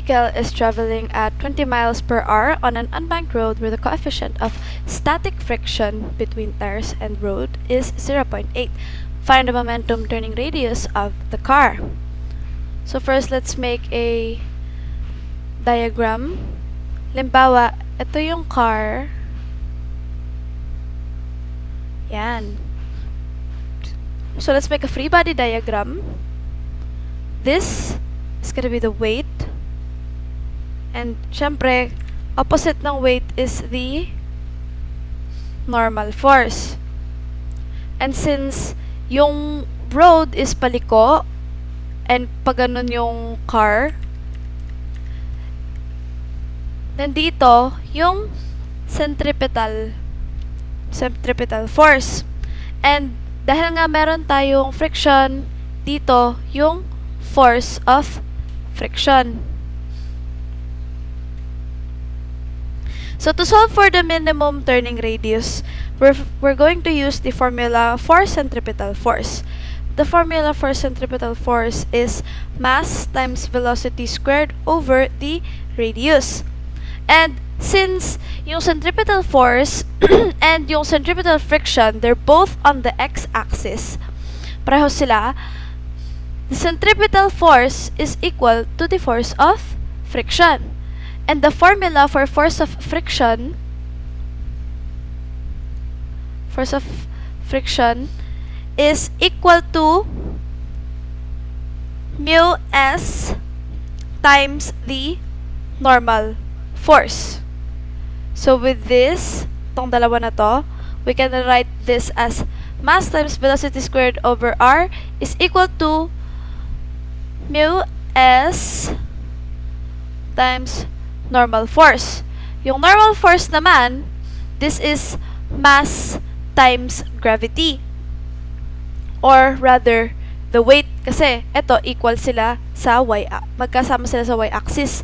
vehicle is traveling at 20 miles per hour on an unbanked road where the coefficient of static friction between tires and road is 0.8. Find the momentum turning radius of the car. So first, let's make a diagram. Limbawa, ito yung car. Yan. So let's make a free body diagram. This is gonna be the weight. And syempre, opposite ng weight is the normal force. And since yung road is paliko, and pag ganun yung car, nandito yung centripetal force. And dahil nga meron tayong friction, dito yung force of friction. So to solve for the minimum turning radius, we're going to use the formula for centripetal force. The formula for centripetal force is mass times velocity squared over the radius. And since yung centripetal force and yung centripetal friction, they're both on the x-axis, pareho sila, the centripetal force is equal to the force of friction. And the formula for force of friction is equal to mu s times the normal force. So with this, tong dalawa na to, we can write this as mass times velocity squared over r is equal to mu s times normal force. Yung normal force naman, this is mass times gravity. Or rather, the weight, kasi ito equal sila sa magkasama sila sa y-axis.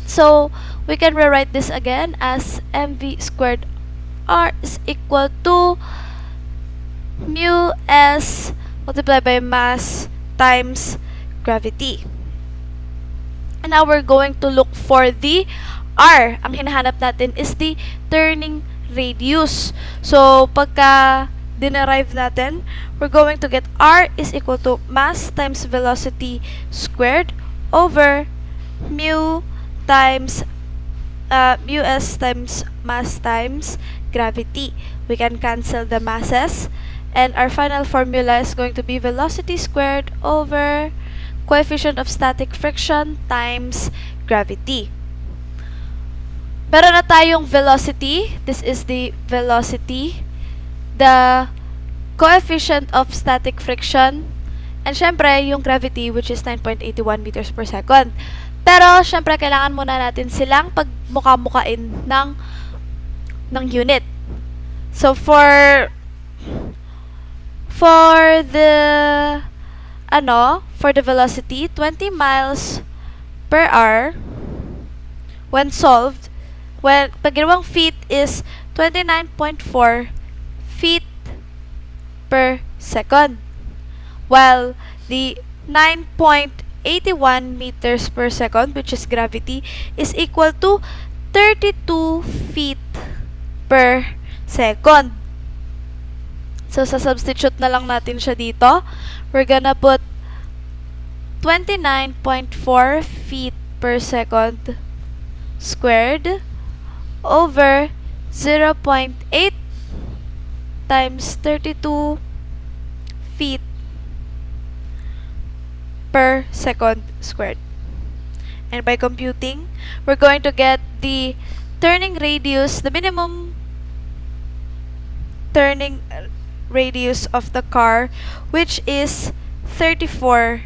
So, we can rewrite this again as mv squared r is equal to mu s multiplied by mass times gravity. And now we're going to look for the r. Ang hinahanap natin is the turning radius. So, pagka dinerive natin, we're going to get r is equal to mass times velocity squared over mu times mu s times mass times gravity. We can cancel the masses, and our final formula is going to be velocity squared over coefficient of static friction times gravity. Meron na tayong velocity. This is the velocity, the coefficient of static friction, and syempre yung gravity, which is 9.81 meters per second. Pero syempre kailangan muna natin silang pagmukha-mukain ng unit. So for the velocity, 20 miles per hour when solved, pag ginawang feet is 29.4 feet per second, while the 9.81 meters per second, which is gravity, is equal to 32 feet per second. So, substitute na lang natin siya dito. We're gonna put 29.4 feet per second squared over 0.8 times 32 feet per second squared. And by computing, we're going to get the turning radius, the minimum turning radius of the car, which is 34